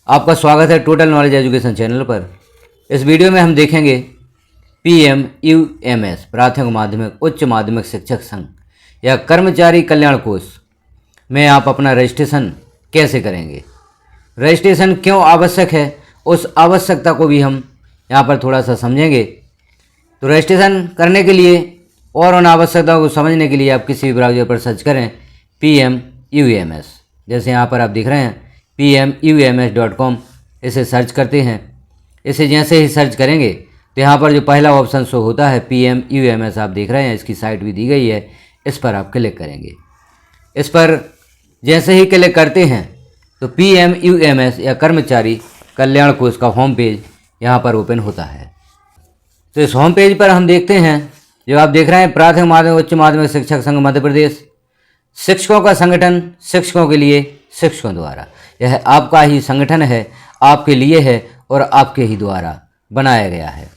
आपका स्वागत है टोटल नॉलेज एजुकेशन चैनल पर। इस वीडियो में हम देखेंगे PMUMS प्राथमिक माध्यमिक उच्च माध्यमिक शिक्षक संघ या कर्मचारी कल्याण कोष में आप अपना रजिस्ट्रेशन कैसे करेंगे, रजिस्ट्रेशन क्यों आवश्यक है, उस आवश्यकता को भी हम यहाँ पर थोड़ा सा समझेंगे। तो रजिस्ट्रेशन करने के लिए और उन आवश्यकताओं को समझने के लिए आप किसी भी ब्राउज़र पर सर्च करें PMUMS। जैसे यहाँ पर आप देख रहे हैं PMUMS.com, इसे सर्च करते हैं। इसे जैसे ही सर्च करेंगे तो यहाँ पर जो पहला ऑप्शन शो होता है PMUMS आप देख रहे हैं, इसकी साइट भी दी गई है, इस पर आप क्लिक करेंगे। इस पर जैसे ही क्लिक करते हैं तो PMUMS या कर्मचारी कल्याण कोष का होम पेज यहाँ पर ओपन होता है। तो इस होम पेज पर हम देखते हैं, जो आप देख रहे हैं प्राथमिक माध्यमिक उच्च माध्यमिक शिक्षक संघ मध्य प्रदेश, शिक्षकों का संगठन शिक्षकों के लिए शिक्षकों द्वारा। यह आपका ही संगठन है, आपके लिए है और आपके ही द्वारा बनाया गया है।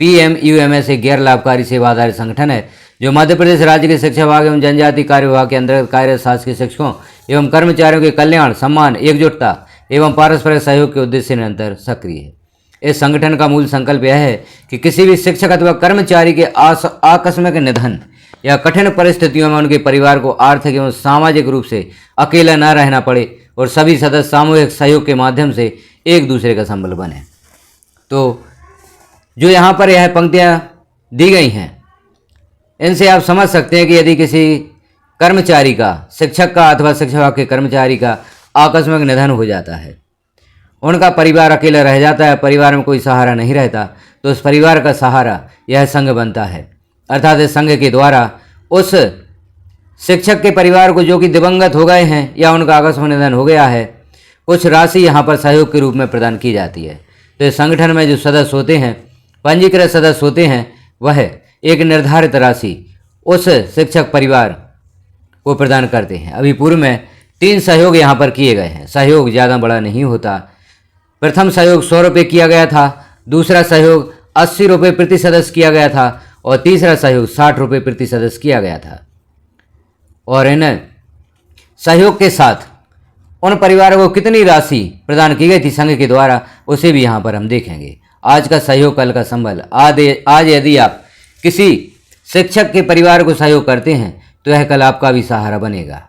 PMUMS एक गैर लाभकारी सेवा आधारित संगठन है जो मध्य प्रदेश राज्य के शिक्षा विभाग एवं जनजाति कार्य विभाग के अंतर्गत कार्यरत शासकीय शिक्षकों एवं कर्मचारियों के कल्याण, सम्मान, एकजुटता एवं पारस्परिक सहयोग के उद्देश्य से निरंतर सक्रिय है। इस संगठन का मूल संकल्प यह है कि किसी भी शिक्षक अथवा कर्मचारी के आकस्मिक निधन या कठिन परिस्थितियों में उनके परिवार को आर्थिक एवं सामाजिक रूप से अकेला न रहना पड़े और सभी सदस्य सामूहिक सहयोग के माध्यम से एक दूसरे का संबल बने। तो जो यहाँ पर यह पंक्तियाँ दी गई हैं, इनसे आप समझ सकते हैं कि यदि किसी कर्मचारी का, शिक्षक का अथवा शिक्षा विभाग के कर्मचारी का आकस्मिक निधन हो जाता है, उनका परिवार अकेला रह जाता है, परिवार में कोई सहारा नहीं रहता, तो उस परिवार का सहारा यह संघ बनता है। अर्थात इस संघ के द्वारा उस शिक्षक के परिवार को, जो कि दिवंगत हो गए हैं या उनका आकस्मिक निधन हो गया है, कुछ राशि यहाँ पर सहयोग के रूप में प्रदान की जाती है। तो इस संगठन में जो सदस्य होते हैं, पंजीकृत सदस्य होते हैं, वह एक निर्धारित राशि उस शिक्षक परिवार को प्रदान करते हैं। अभी पूर्व में 3 सहयोग यहाँ पर किए गए हैं। सहयोग ज़्यादा बड़ा नहीं होता। प्रथम सहयोग 100 रुपये किया गया था, दूसरा सहयोग 80 रुपये प्रति सदस्य किया गया था और तीसरा सहयोग 60 रुपये प्रति सदस्य किया गया था। और इन सहयोग के साथ उन परिवारों को कितनी राशि प्रदान की गई थी संघ के द्वारा, उसे भी यहाँ पर हम देखेंगे। आज का सहयोग कल का संबल। आज यदि आप किसी शिक्षक के परिवार को सहयोग करते हैं तो यह कल आपका भी सहारा बनेगा।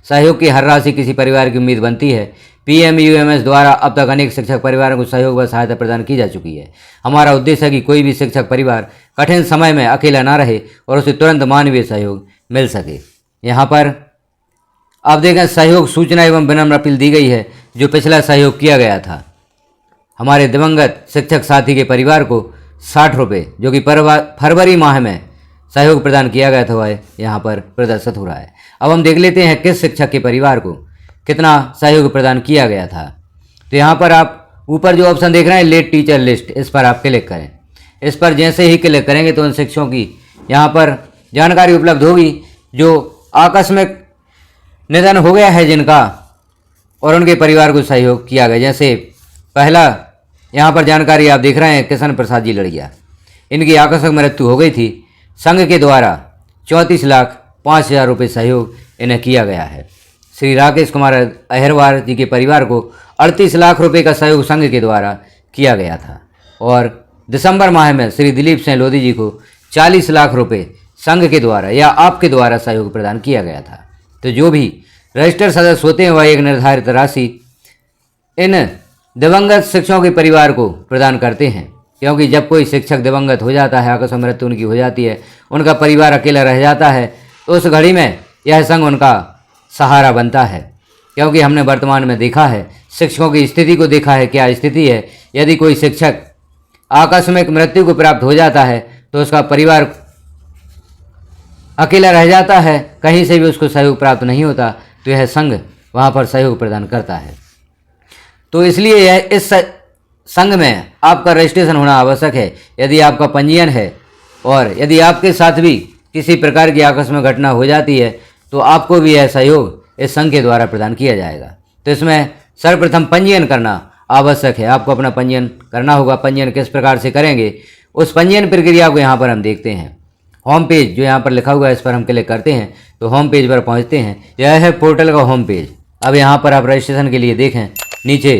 सहयोग की हर राशि किसी परिवार की उम्मीद बनती है। PMUMS द्वारा अब तक अनेक शिक्षक परिवारों को सहयोग व सहायता प्रदान की जा चुकी है। हमारा उद्देश्य है कि कोई भी शिक्षक परिवार कठिन समय में अकेला ना रहे और उसे तुरंत मानवीय सहयोग मिल सके। यहाँ पर आप देखें, सहयोग सूचना एवं विनम्र अपील दी गई है। जो पिछला सहयोग किया गया था, हमारे दिवंगत शिक्षक साथी के परिवार को 60 रुपये, जो कि फरवरी माह में सहयोग प्रदान किया गया था, वह यहाँ पर प्रदर्शित हो रहा है। अब हम देख लेते हैं किस शिक्षक के परिवार को कितना सहयोग प्रदान किया गया था। तो यहाँ पर आप ऊपर जो ऑप्शन देख रहे हैं लेट टीचर लिस्ट, इस पर आप क्लिक करें। इस पर जैसे ही क्लिक करेंगे तो उन शिक्षकों की यहाँ पर जानकारी उपलब्ध होगी जो आकस्मिक निधन हो गया है जिनका, और उनके परिवार को सहयोग किया गया। जैसे पहला यहाँ पर जानकारी आप देख रहे हैं, किशन प्रसाद जी लड़िया, इनकी आकस्मिक मृत्यु हो गई थी। संघ के द्वारा 34,05,000 रुपये सहयोग इन्हें किया गया है। श्री राकेश कुमार अहिरवार जी के परिवार को 38 लाख रुपये का सहयोग संघ के द्वारा किया गया था। और दिसंबर माह में श्री दिलीप सिंह लोधी जी को 40 लाख रुपये संघ के द्वारा या आपके द्वारा सहयोग प्रदान किया गया था। तो जो भी रजिस्टर्ड सदस्य होते हैं वह एक निर्धारित राशि इन दिवंगत शिक्षकों के परिवार को प्रदान करते हैं, क्योंकि जब कोई शिक्षक दिवंगत हो जाता है, आकस्मिक मृत्यु उनकी हो जाती है, उनका परिवार अकेला रह जाता है, तो उस घड़ी में यह संघ उनका सहारा बनता है। क्योंकि हमने वर्तमान में देखा है, शिक्षकों की स्थिति को देखा है, क्या स्थिति है। यदि कोई शिक्षक आकस्मिक मृत्यु को प्राप्त हो जाता है तो उसका परिवार अकेला रह जाता है, कहीं से भी उसको सहयोग प्राप्त नहीं होता, तो यह संघ वहाँ पर सहयोग प्रदान करता है। तो इसलिए यह इस संघ में आपका रजिस्ट्रेशन होना आवश्यक है। यदि आपका पंजीयन है और यदि आपके साथ भी किसी प्रकार की आकस्मिक घटना हो जाती है तो आपको भी यह सहयोग इस संघ के द्वारा प्रदान किया जाएगा। तो इसमें सर्वप्रथम पंजीयन करना आवश्यक है। आपको अपना पंजीयन करना होगा। पंजीयन किस प्रकार से करेंगे, उस पंजीयन प्रक्रिया को यहाँ पर हम देखते हैं। होम पेज जो यहाँ पर लिखा हुआ है, इस पर हम क्लिक करते हैं तो होम पेज पर पहुँचते हैं। यह है पोर्टल का होम पेज। अब यहाँ पर आप रजिस्ट्रेशन के लिए देखें, नीचे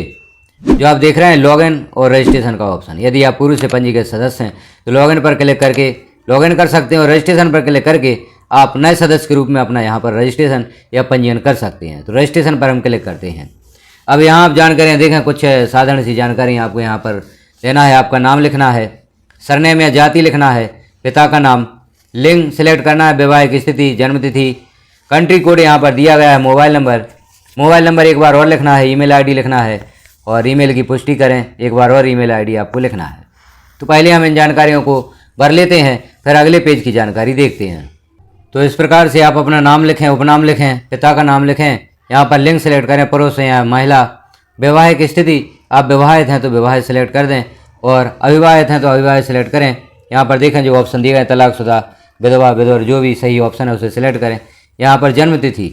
जो आप देख रहे हैं लॉगिन और रजिस्ट्रेशन का ऑप्शन, यदि आप पूर्व से पंजीकृत सदस्य हैं तो लॉगिन पर क्लिक करके लॉगिन कर सकते हैं और रजिस्ट्रेशन पर क्लिक करके आप नए सदस्य के रूप में अपना यहाँ पर रजिस्ट्रेशन या पंजीयन कर सकते हैं। तो रजिस्ट्रेशन पर हम क्लिक करते हैं। अब यहाँ आप जानकारियाँ देखें, कुछ साधारण सी जानकारी आपको यहाँ पर लेना है। आपका नाम लिखना है, सरनेम या जाति लिखना है, पिता का नाम, लिंग सिलेक्ट करना है, वैवाहिक स्थिति, जन्मतिथि, कंट्री कोड यहाँ पर दिया गया है, मोबाइल नंबर एक बार और लिखना है, ईमेल आईडी लिखना है और ईमेल की पुष्टि करें, एक बार और ईमेल आईडी आपको लिखना है। तो पहले हम इन जानकारियों को भर लेते हैं, फिर अगले पेज की जानकारी देखते हैं। तो इस प्रकार से आप अपना नाम लिखें, उपनाम लिखें, पिता का नाम लिखें, यहाँ पर लिंग सेलेक्ट करें, पुरुष या महिला, वैवाहिक स्थिति, आप विवाहित हैं तो विवाहित सेलेक्ट कर दें और अविवाहित हैं तो अविवाहित सेलेक्ट करें। यहाँ पर देखें जो ऑप्शन दिए गए तलाकशुदा, विधवा, विधवर, जो भी सही ऑप्शन है उसे सिलेक्ट करें। यहाँ पर जन्म तिथि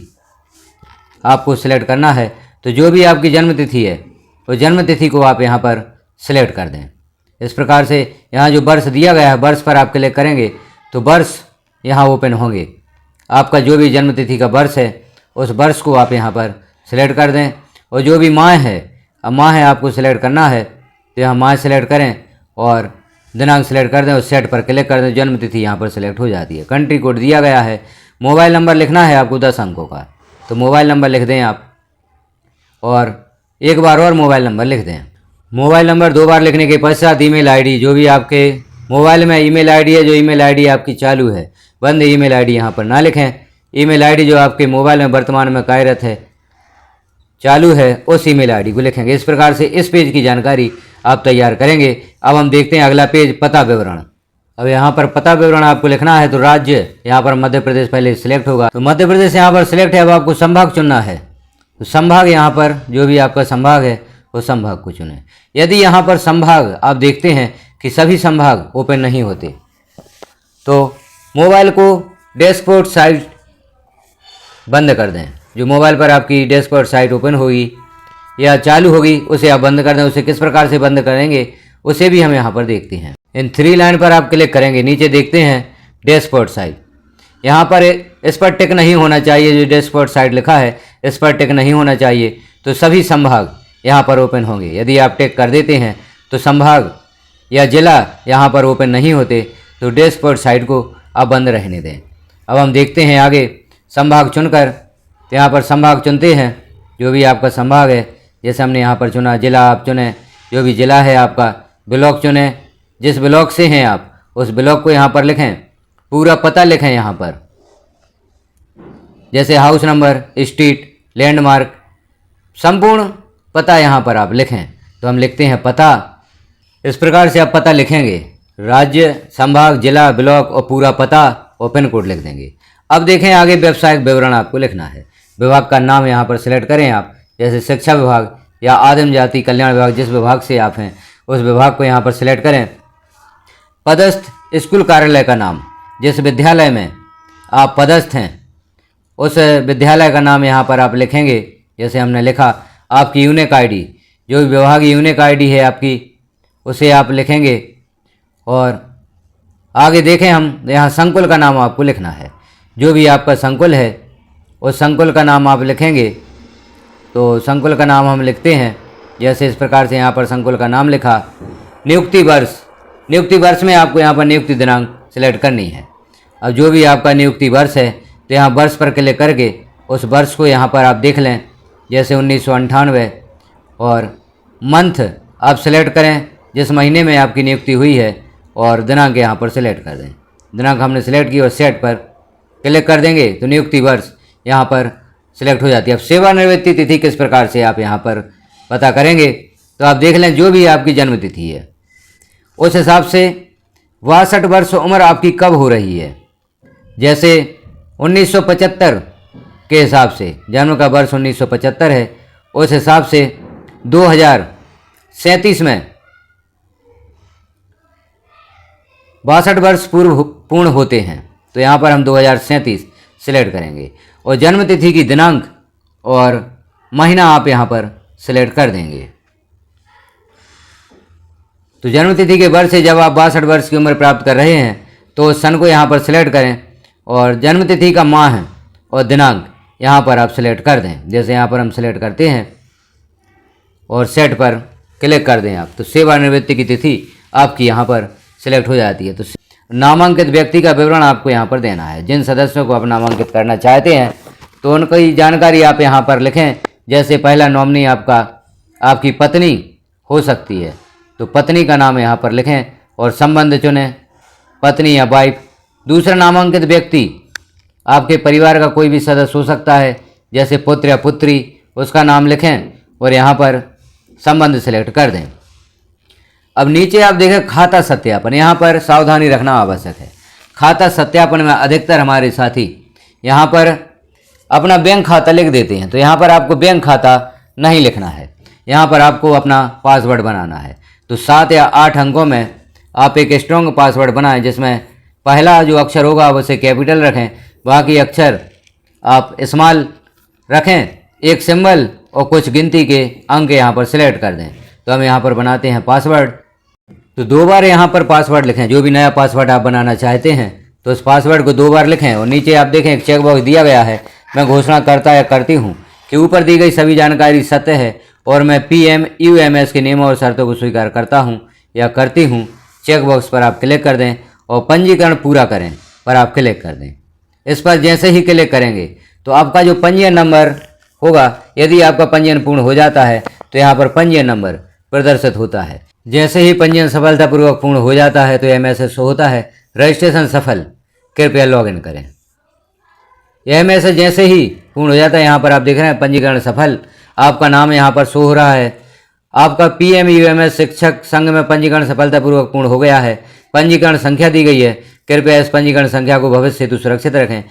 आपको सिलेक्ट करना है, तो जो भी आपकी जन्म तिथि है तो जन्म तिथि को आप यहाँ पर सिलेक्ट कर दें। इस प्रकार से यहाँ जो वर्ष दिया गया है, वर्ष पर आप क्लिक करेंगे तो वर्ष यहाँ ओपन होंगे। आपका जो भी जन्म तिथि का वर्ष है उस वर्ष को आप यहाँ पर सिलेक्ट कर दें। और जो भी माह है, अब माह है आपको सिलेक्ट करना है तो यहाँ माह सिलेक्ट करें और दिनांक सिलेक्ट कर दें और सेट पर क्लिक कर दें। जन्म तिथि यहाँ पर सिलेक्ट हो जाती है। कंट्री कोड दिया गया है, मोबाइल नंबर लिखना है आपको 10 अंकों का, तो मोबाइल नंबर लिख दें आप और एक बार और मोबाइल नंबर लिख दें। मोबाइल नंबर 2 बार लिखने के पश्चात ईमेल आईडी, जो भी आपके मोबाइल में ईमेल आईडी है, जो ईमेल आईडी आपकी चालू है, बंद ईमेल आईडी यहाँ पर ना लिखें। ईमेल आईडी जो आपके मोबाइल में वर्तमान में कार्यरत है, चालू है, उस ईमेल आईडी को लिखेंगे। इस प्रकार से इस पेज की जानकारी आप तैयार करेंगे। अब हम देखते हैं अगला पेज, पता विवरण। अब यहाँ पर पता विवरण आपको लिखना है, तो राज्य यहाँ पर मध्य प्रदेश पहले सिलेक्ट होगा, तो मध्य प्रदेश यहाँ पर सिलेक्ट है। अब आपको संभाग चुनना है, तो संभाग यहाँ पर जो भी आपका संभाग है वो संभाग को चुनें। यदि यहाँ पर संभाग आप देखते हैं कि सभी संभाग ओपन नहीं होते, तो मोबाइल को डैशबोर्ड साइट बंद कर दें। जो मोबाइल पर आपकी डैशबोर्ड साइट ओपन होगी या चालू होगी उसे आप बंद कर दें। उसे किस प्रकार से बंद करेंगे उसे भी हम यहाँ पर देखते हैं। इन 3 लाइन पर आप क्लिक करेंगे, नीचे देखते हैं डैशबोर्ड साइट। यहाँ पर इस पर टिक नहीं होना चाहिए, जो डैशबोर्ड साइट लिखा है इस पर टिक नहीं होना चाहिए, तो सभी संभाग यहाँ पर ओपन होंगे। यदि आप टिक कर देते हैं तो संभाग या जिला यहाँ पर ओपन नहीं होते, तो डैशबोर्ड साइट को आप बंद रहने दें। अब हम देखते हैं आगे, संभाग चुनकर, तो यहाँ पर संभाग चुनते हैं, जो भी आपका संभाग है, जैसे हमने यहाँ पर चुना, जिला आप चुनें, जो भी जिला है आपका, ब्लॉक चुनें, जिस ब्लॉक से हैं आप उस ब्लॉक को यहाँ पर लिखें, पूरा पता लिखें यहाँ पर, जैसे हाउस नंबर, स्ट्रीट, लैंडमार्क, संपूर्ण पता यहाँ पर आप लिखें। तो हम लिखते हैं पता। इस प्रकार से आप पता लिखेंगे, राज्य, संभाग, जिला, ब्लॉक और पूरा पता और पिन कोड लिख देंगे। अब देखें आगे व्यावसायिक विवरण आपको लिखना है। विभाग का नाम यहाँ पर सिलेक्ट करें आप, जैसे शिक्षा विभाग या आदिम जाति कल्याण विभाग, जिस विभाग से आप हैं उस विभाग को यहाँ पर सिलेक्ट करें। पदस्थ स्कूल कार्यालय का नाम, जिस विद्यालय में आप पदस्थ हैं उस विद्यालय का नाम यहाँ पर आप लिखेंगे। जैसे हमने लिखा, आपकी यूनिक आईडी, जो भी विभागीय यूनिक आईडी है आपकी, उसे आप लिखेंगे। और आगे देखें हम, यहाँ संकुल का नाम आपको लिखना है, जो भी आपका संकुल है उस संकुल का नाम आप लिखेंगे। तो संकुल का नाम हम लिखते हैं, जैसे इस प्रकार से यहाँ पर संकुल का नाम लिखा। नियुक्ति वर्ष, नियुक्ति वर्ष में आपको यहाँ पर नियुक्ति दिनांक सिलेक्ट करनी है। अब जो भी आपका नियुक्ति वर्ष है तो यहाँ वर्ष पर क्लिक करके उस वर्ष को यहाँ पर आप देख लें, जैसे 1998, और मंथ आप सिलेक्ट करें जिस महीने में आपकी नियुक्ति हुई है और दिनांक यहाँ पर सिलेक्ट कर दें। दिनांक हमने सिलेक्ट की और सेट पर क्लिक कर देंगे तो नियुक्ति वर्ष यहाँ पर सिलेक्ट हो जाती है। अब सेवानिवृत्ति तिथि किस प्रकार से आप यहाँ पर पता करेंगे, तो आप देख लें जो भी आपकी जन्म तिथि है उस हिसाब से 62 वर्ष उम्र आपकी कब हो रही है। जैसे 1975 के हिसाब से, जन्म का वर्ष 1975 है, उस हिसाब से 2037 में 62 वर्ष पूर्ण होते हैं, तो यहाँ पर हम 2037 सिलेक्ट करेंगे और जन्म तिथि की दिनांक और महीना आप यहाँ पर सिलेक्ट कर देंगे। तो जन्म तिथि के वर्ष से जब आप 62 वर्ष की उम्र प्राप्त कर रहे हैं तो सन को यहाँ पर सिलेक्ट करें और जन्म तिथि का माह और दिनांक यहाँ पर आप सिलेक्ट कर दें। जैसे यहाँ पर हम सिलेक्ट करते हैं और सेट पर क्लिक कर दें आप तो सेवानिवृत्ति की तिथि आपकी यहाँ पर सिलेक्ट हो जाती है। तो नामांकित व्यक्ति का विवरण आपको यहाँ पर देना है। जिन सदस्यों को आप नामांकित करना चाहते हैं तो उनकी जानकारी आप यहाँ पर लिखें। जैसे पहला नॉमिनी आपकी पत्नी हो सकती है, तो पत्नी का नाम यहाँ पर लिखें और संबंध चुनें, पत्नी या वाइफ। दूसरा नामांकित व्यक्ति आपके परिवार का कोई भी सदस्य हो सकता है, जैसे पुत्र या पुत्री, उसका नाम लिखें और यहाँ पर संबंध सेलेक्ट कर दें। अब नीचे आप देखें खाता सत्यापन, यहाँ पर सावधानी रखना आवश्यक है। खाता सत्यापन में अधिकतर हमारे साथी यहाँ पर अपना बैंक खाता लिख देते हैं, तो यहाँ पर आपको बैंक खाता नहीं लिखना है, यहाँ पर आपको अपना पासवर्ड बनाना है। तो 7 या 8 अंकों में आप एक स्ट्रॉन्ग पासवर्ड बनाएं, जिसमें पहला जो अक्षर होगा उसे कैपिटल रखें, बाकी अक्षर आप स्मॉल रखें, एक सिंबल और कुछ गिनती के अंक यहाँ पर सिलेक्ट कर दें। तो हम यहाँ पर बनाते हैं पासवर्ड। तो 2 बार यहाँ पर पासवर्ड लिखें। जो भी नया पासवर्ड आप बनाना चाहते हैं तो उस पासवर्ड को 2 बार लिखें और नीचे आप देखें एक चेक बॉक्स दिया गया है, मैं घोषणा करता या करती हूँ कि ऊपर दी गई सभी जानकारी सत्य है और मैं PMUMS के नियमों और शर्तों को स्वीकार करता हूँ या करती हूँ। चेक बॉक्स पर आप क्लिक कर दें और पंजीकरण पूरा करें पर आप क्लिक कर दें। इस पर जैसे ही क्लिक करेंगे तो आपका जो पंजीयन नंबर होगा, यदि आपका पंजीयन पूर्ण हो जाता है तो यहाँ पर पंजीयन नंबर प्रदर्शित होता है। जैसे ही पंजीयन सफलतापूर्वक पूर्ण हो जाता है तो यह मैसेज शो होता है, रजिस्ट्रेशन सफल, कृपया लॉगिन करें। यह मैसेज जैसे ही पूर्ण हो जाता है, यहाँ पर आप देख रहे हैं पंजीकरण सफल, आपका नाम यहाँ पर शो हो रहा है। आपका PMUMS शिक्षक संघ में पंजीकरण सफलतापूर्वक पूर्ण हो गया है। पंजीकरण संख्या दी गई है, कृपया इस पंजीकरण संख्या को भविष्य हेतु सुरक्षित रखें।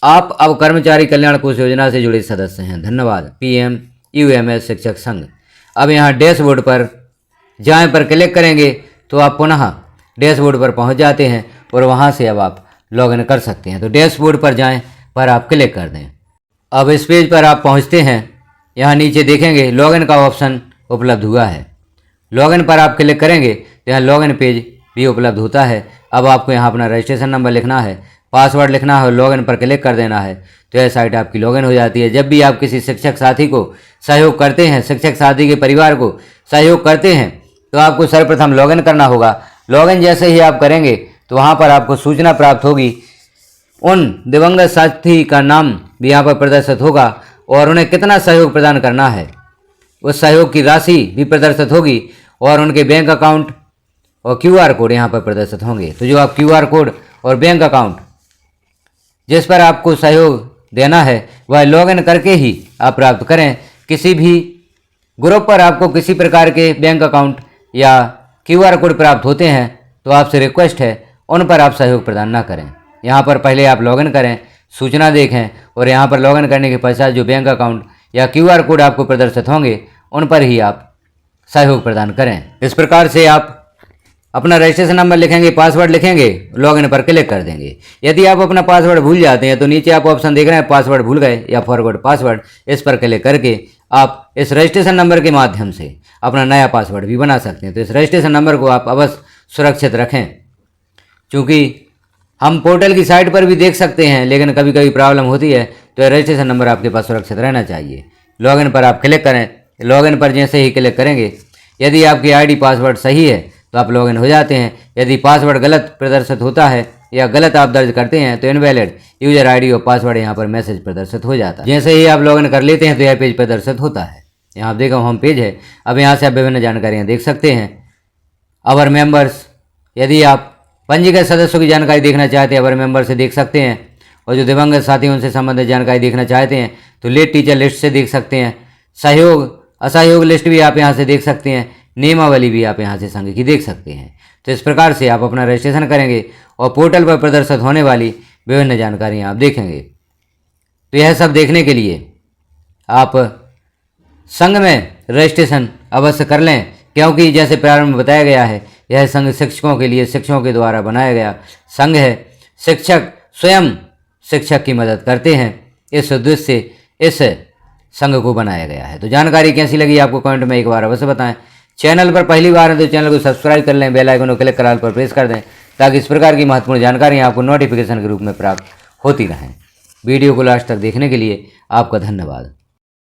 आप अब कर्मचारी कल्याण कोष योजना से जुड़े सदस्य हैं। धन्यवाद। PMUMS शिक्षक संघ। अब यहाँ डैशबोर्ड पर जाएं पर क्लिक करेंगे तो आप पुनः डैशबोर्ड पर पहुंच जाते हैं और वहां से अब आप लॉगिन कर सकते हैं। तो डैशबोर्ड पर जाएं पर आप क्लिक कर दें। अब इस पेज पर आप पहुंचते हैं, यहाँ नीचे देखेंगे लॉगिन का ऑप्शन उपलब्ध हुआ है। लॉगिन पर आप क्लिक करेंगे तो यहाँ लॉगिन पेज भी उपलब्ध होता है। अब आपको यहाँ अपना रजिस्ट्रेशन नंबर लिखना है, पासवर्ड लिखना है और लॉगिन पर क्लिक कर देना है, तो यह साइट आपकी लॉगिन हो जाती है। जब भी आप किसी शिक्षक साथी को सहयोग करते हैं, शिक्षक साथी के परिवार को सहयोग करते हैं, तो आपको सर्वप्रथम लॉगिन करना होगा। लॉगिन जैसे ही आप करेंगे तो वहाँ पर आपको सूचना प्राप्त होगी, उन दिवंगत साथी का नाम भी यहाँ पर प्रदर्शित होगा और उन्हें कितना सहयोग प्रदान करना है, उस सहयोग की राशि भी प्रदर्शित होगी और उनके बैंक अकाउंट और QR कोड यहाँ पर प्रदर्शित होंगे। तो जो आप QR कोड और बैंक अकाउंट जिस पर आपको सहयोग देना है वह लॉगिन करके ही आप प्राप्त करें। किसी भी ग्रुप पर आपको किसी प्रकार के बैंक अकाउंट या QR कोड प्राप्त होते हैं तो आपसे रिक्वेस्ट है उन पर आप सहयोग प्रदान ना करें। यहाँ पर पहले आप लॉगिन करें, सूचना देखें और यहाँ पर लॉगिन करने के पश्चात जो बैंक अकाउंट या QR कोड आपको प्रदर्शित होंगे उन पर ही आप सहयोग प्रदान करें। इस प्रकार से आप अपना रजिस्ट्रेशन नंबर लिखेंगे, पासवर्ड लिखेंगे, लॉगिन पर क्लिक कर देंगे। यदि आप अपना पासवर्ड भूल जाते हैं तो नीचे आप ऑप्शन देख रहे हैं पासवर्ड भूल गए या फॉरगॉट पासवर्ड, इस पर क्लिक करके आप इस रजिस्ट्रेशन नंबर के माध्यम से अपना नया पासवर्ड भी बना सकते हैं। तो इस रजिस्ट्रेशन नंबर को आप अवश्य सुरक्षित रखें, क्योंकि हम पोर्टल की साइट पर भी देख सकते हैं लेकिन कभी कभी प्रॉब्लम होती है, तो रजिस्ट्रेशन नंबर आपके पास सुरक्षित रहना चाहिए। लॉगिन पर आप क्लिक करें। लॉगिन पर जैसे ही क्लिक करेंगे, यदि आपकी ID पासवर्ड सही है तो आप लॉगिन हो जाते हैं। यदि पासवर्ड गलत प्रदर्शित होता है या गलत आप दर्ज करते हैं तो इनवैलिड यूजर ID और पासवर्ड यहाँ पर मैसेज प्रदर्शित हो जाता है। जैसे ही आप लॉगिन कर लेते हैं तो यह पेज प्रदर्शित होता है। यहाँ आप देखो होम पेज है। अब यहाँ से आप विभिन्न जानकारियाँ देख सकते हैं। अवर मेंबर्स, यदि आप पंजीकृत सदस्यों की जानकारी देखना चाहते हैं अवर मेंबर से देख सकते हैं, और जो दिवंगत साथी उनसे संबंधित जानकारी देखना चाहते हैं तो लेट टीचर लिस्ट से देख सकते हैं। सहयोग असहयोग लिस्ट भी आप यहाँ से देख सकते हैं। नियमावली भी आप यहाँ से संघ की देख सकते हैं। तो इस प्रकार से आप अपना रजिस्ट्रेशन करेंगे और पोर्टल पर प्रदर्शित होने वाली विभिन्न जानकारियाँ आप देखेंगे। तो यह सब देखने के लिए आप संघ में रजिस्ट्रेशन अवश्य कर लें, क्योंकि जैसे प्रारंभ में बताया गया है यह संघ शिक्षकों के लिए शिक्षकों के द्वारा बनाया गया संघ है। शिक्षक स्वयं शिक्षक की मदद करते हैं, इस उद्देश्य से इस संघ को बनाया गया है। तो जानकारी कैसी लगी आपको कमेंट में एक बार अवश्य बताएं। चैनल पर पहली बार है तो चैनल को सब्सक्राइब कर लें, बेल आइकन को क्लिक कर ऑल पर प्रेस कर दें ताकि इस प्रकार की महत्वपूर्ण जानकारियाँ आपको नोटिफिकेशन के रूप में प्राप्त होती रहें। वीडियो को लास्ट तक देखने के लिए आपका धन्यवाद।